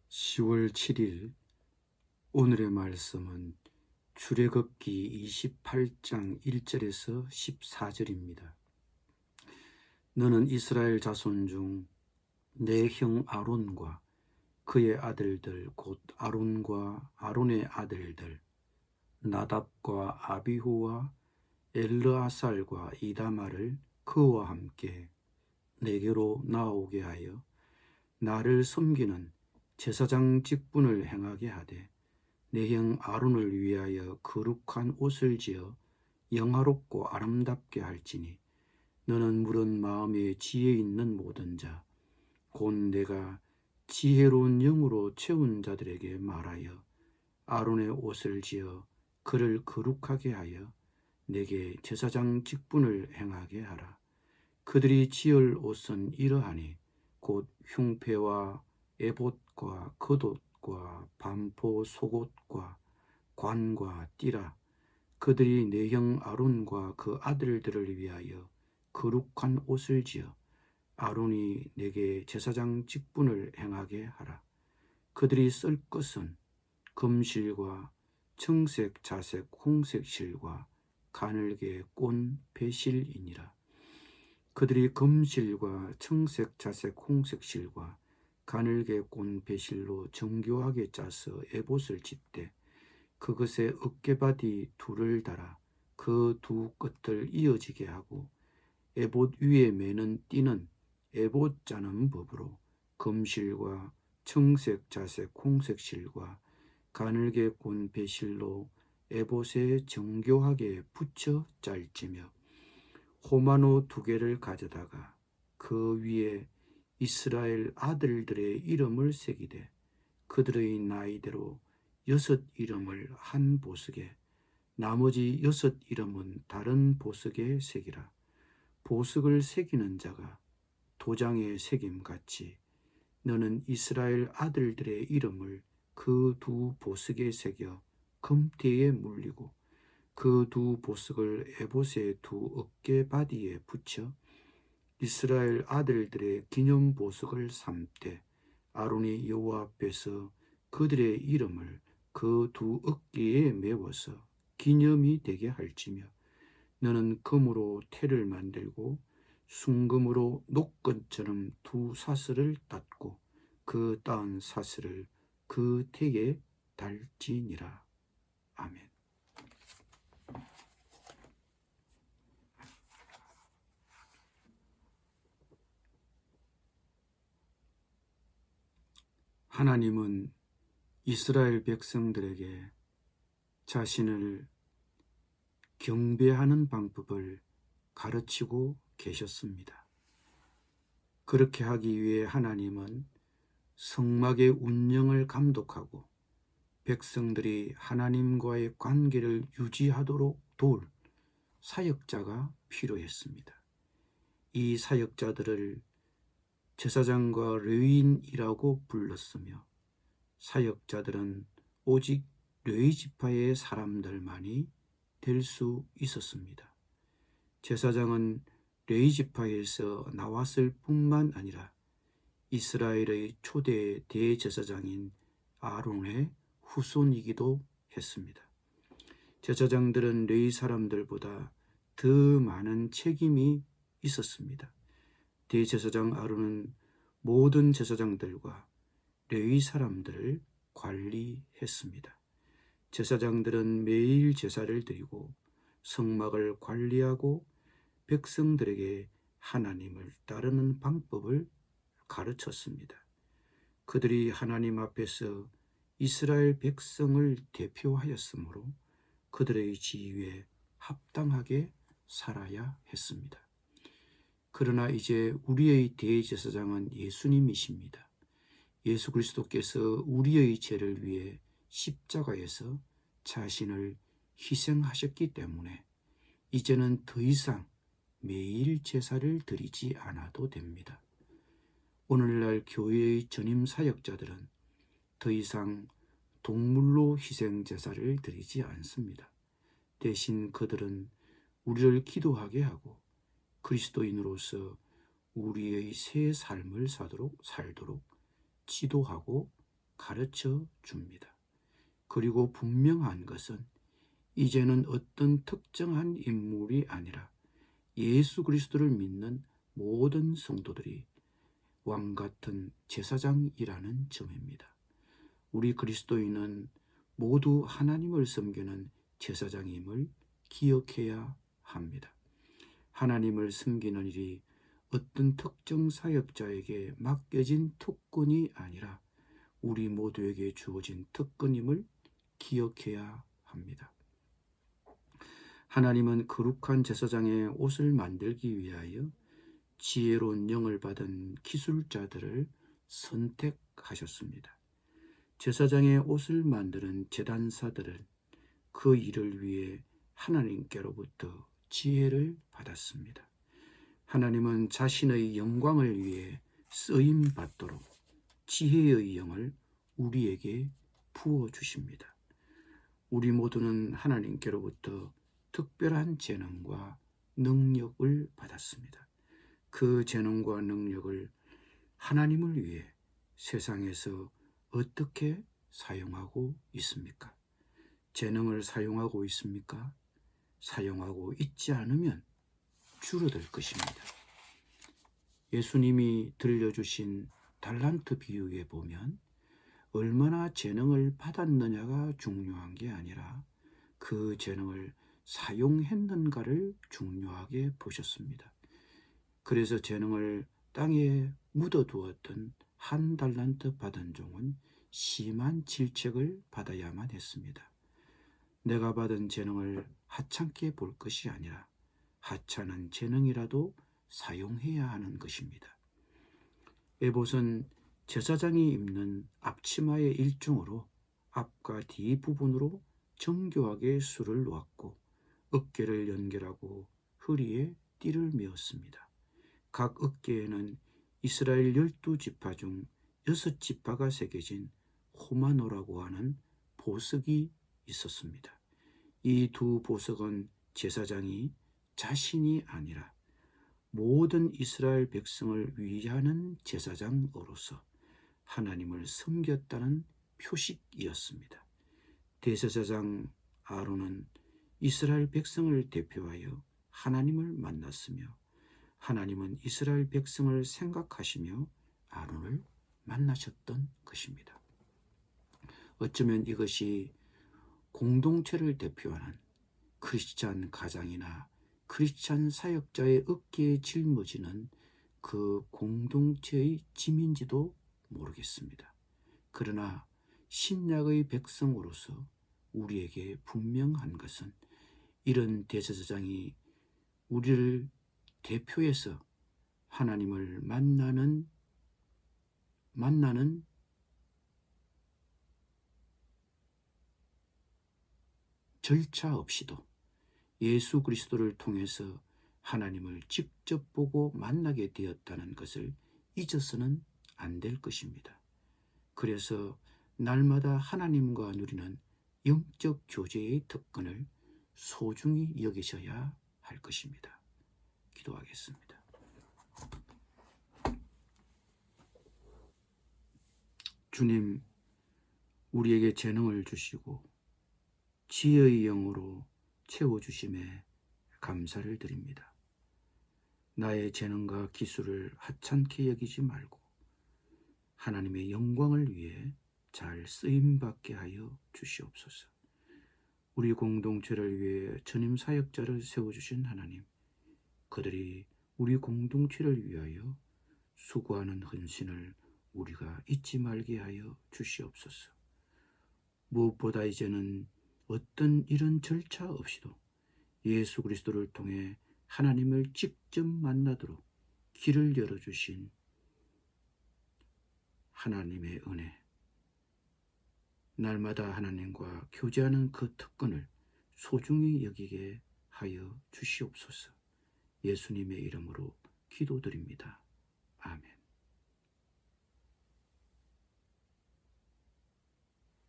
10월 7일 오늘의 말씀은 출애굽기 28장 1절에서 14절입니다. 너는 이스라엘 자손 중 내 형 아론과 그의 아들들 곧 아론과 아론의 아들들 나답과 아비후와 엘르아살과 이다말을 그와 함께 내게로 나오게 하여 나를 섬기는 제사장 직분을 행하게 하되 내 형 아론을 위하여 거룩한 옷을 지어 영화롭고 아름답게 할지니 너는 물은 마음에 지혜 있는 모든 자 곧 내가 지혜로운 영으로 채운 자들에게 말하여 아론의 옷을 지어 그를 거룩하게 하여 내게 제사장 직분을 행하게 하라. 그들이 지을 옷은 이러하니 곧 흉패와 에봇과 겉옷과 반포 속옷과 관과 띠라. 그들이 내 형 아론과 그 아들들을 위하여 거룩한 옷을 지어 아론이 내게 제사장 직분을 행하게 하라. 그들이 쓸 것은 금실과 청색, 자색, 홍색 실과 가늘게 꼰 배실이니라. 그들이 금실과 청색, 자색, 홍색 실과 가늘게 꼰 배실로 정교하게 짜서 에봇을 짓되 그것에 어깨바디 둘을 달아 그 두 끝을 이어지게 하고 에봇 위에 매는 띠는 에봇 짜는 법으로 금실과 청색, 자색, 홍색 실과 가늘게 꼰 배실로 에봇에 정교하게 붙여 짤지며 호마노 2개를 가져다가 그 위에 이스라엘 아들들의 이름을 새기되 그들의 나이대로 6 이름을 한 보석에 나머지 6 이름은 다른 보석에 새기라. 보석을 새기는 자가 도장에 새김같이 너는 이스라엘 아들들의 이름을 그 2 보석에 새겨 금태에 물리고 그 2 보석을 에봇의 2 어깨 바디에 붙여 이스라엘 아들들의 기념 보석을 삼되 아론이 여호와 앞에서 그들의 이름을 그 2 어깨에 메워서 기념이 되게 할지며 너는 금으로 태를 만들고 순금으로 녹건처럼 2 사슬을 땄고 그 딴 사슬을 그 태에 달지니라. 아멘. 하나님은 이스라엘 백성들에게 자신을 경배하는 방법을 가르치고 계셨습니다. 그렇게 하기 위해 하나님은 성막의 운영을 감독하고 백성들이 하나님과의 관계를 유지하도록 도울 사역자가 필요했습니다. 이 사역자들을 제사장과 레위인이라고 불렀으며 사역자들은 오직 레위 지파의 사람들만이 될 수 있었습니다. 제사장은 레위 지파에서 나왔을 뿐만 아니라 이스라엘의 초대 대제사장인 아론의 후손이기도 했습니다. 제사장들은 레위 사람들보다 더 많은 책임이 있었습니다. 대제사장 아론은 모든 제사장들과 레위 사람들을 관리했습니다. 제사장들은 매일 제사를 드리고 성막을 관리하고 백성들에게 하나님을 따르는 방법을 가르쳤습니다. 그들이 하나님 앞에서 이스라엘 백성을 대표하였으므로 그들의 지위에 합당하게 살아야 했습니다. 그러나 이제 우리의 대제사장은 예수님이십니다. 예수 그리스도께서 우리의 죄를 위해 십자가에서 자신을 희생하셨기 때문에 이제는 더 이상 매일 제사를 드리지 않아도 됩니다. 오늘날 교회의 전임 사역자들은 더 이상 동물로 희생 제사를 드리지 않습니다. 대신 그들은 우리를 기도하게 하고 그리스도인으로서 우리의 새 삶을 살도록 지도하고 가르쳐 줍니다. 그리고 분명한 것은 이제는 어떤 특정한 인물이 아니라 예수 그리스도를 믿는 모든 성도들이 왕 같은 제사장이라는 점입니다. 우리 그리스도인은 모두 하나님을 섬기는 제사장임을 기억해야 합니다. 하나님을 섬기는 일이 어떤 특정 사역자에게 맡겨진 특권이 아니라 우리 모두에게 주어진 특권임을 기억해야 합니다. 하나님은 거룩한 제사장의 옷을 만들기 위하여 지혜로운 영을 받은 기술자들을 선택하셨습니다. 제사장의 옷을 만드는 제단사들은 그 일을 위해 하나님께로부터 지혜를 받았습니다. 하나님은 자신의 영광을 위해 쓰임 받도록 지혜의 영을 우리에게 부어주십니다. 우리 모두는 하나님께로부터 특별한 재능과 능력을 받았습니다. 그 재능과 능력을 하나님을 위해 세상에서 어떻게 사용하고 있습니까? 재능을 사용하고 있습니까? 사용하고 있지 않으면 줄어들 것입니다. 예수님이 들려주신 달란트 비유에 보면 얼마나 재능을 받았느냐가 중요한 게 아니라 그 재능을 사용했는가를 중요하게 보셨습니다. 그래서 재능을 땅에 묻어두었던 한 달란트 받은 종은 심한 질책을 받아야만 했습니다. 내가 받은 재능을 하찮게 볼 것이 아니라 하찮은 재능이라도 사용해야 하는 것입니다. 에봇은 제사장이 입는 앞치마의 일종으로 앞과 뒤 부분으로 정교하게 술을 놓았고 어깨를 연결하고 허리에 띠를 메었습니다. 각 어깨에는 이스라엘 12지파 중 6지파가 새겨진 호마노라고 하는 보석이 있었습니다. 이 두 보석은 제사장이 자신이 아니라 모든 이스라엘 백성을 위하는 제사장으로서 하나님을 섬겼다는 표식이었습니다. 대제사장 아론은 이스라엘 백성을 대표하여 하나님을 만났으며 하나님은 이스라엘 백성을 생각하시며 아론을 만나셨던 것입니다. 어쩌면 이것이 공동체를 대표하는 크리스찬 가장이나 크리스찬 사역자의 어깨에 짊어지는 그 공동체의 짐인지도 모르겠습니다. 그러나 신약의 백성으로서 우리에게 분명한 것은 이런 대제사장이 우리를 대표해서 하나님을 만나는 절차 없이도 예수 그리스도를 통해서 하나님을 직접 보고 만나게 되었다는 것을 잊어서는 안 될 것입니다. 그래서 날마다 하나님과 누리는 영적 교제의 특권을 소중히 여기셔야 할 것입니다. 기도하겠습니다. 주님, 우리에게 재능을 주시고 지혜의 영으로 채워주심에 감사를 드립니다. 나의 재능과 기술을 하찮게 여기지 말고 하나님의 영광을 위해 잘 쓰임받게 하여 주시옵소서. 우리 공동체를 위해 전임 사역자를 세워주신 하나님, 그들이 우리 공동체를 위하여 수고하는 헌신을 우리가 잊지 말게 하여 주시옵소서. 무엇보다 이제는 어떤 이런 절차 없이도 예수 그리스도를 통해 하나님을 직접 만나도록 길을 열어주신 하나님의 은혜, 날마다 하나님과 교제하는 그 특권을 소중히 여기게 하여 주시옵소서. 예수님의 이름으로 기도드립니다. 아멘.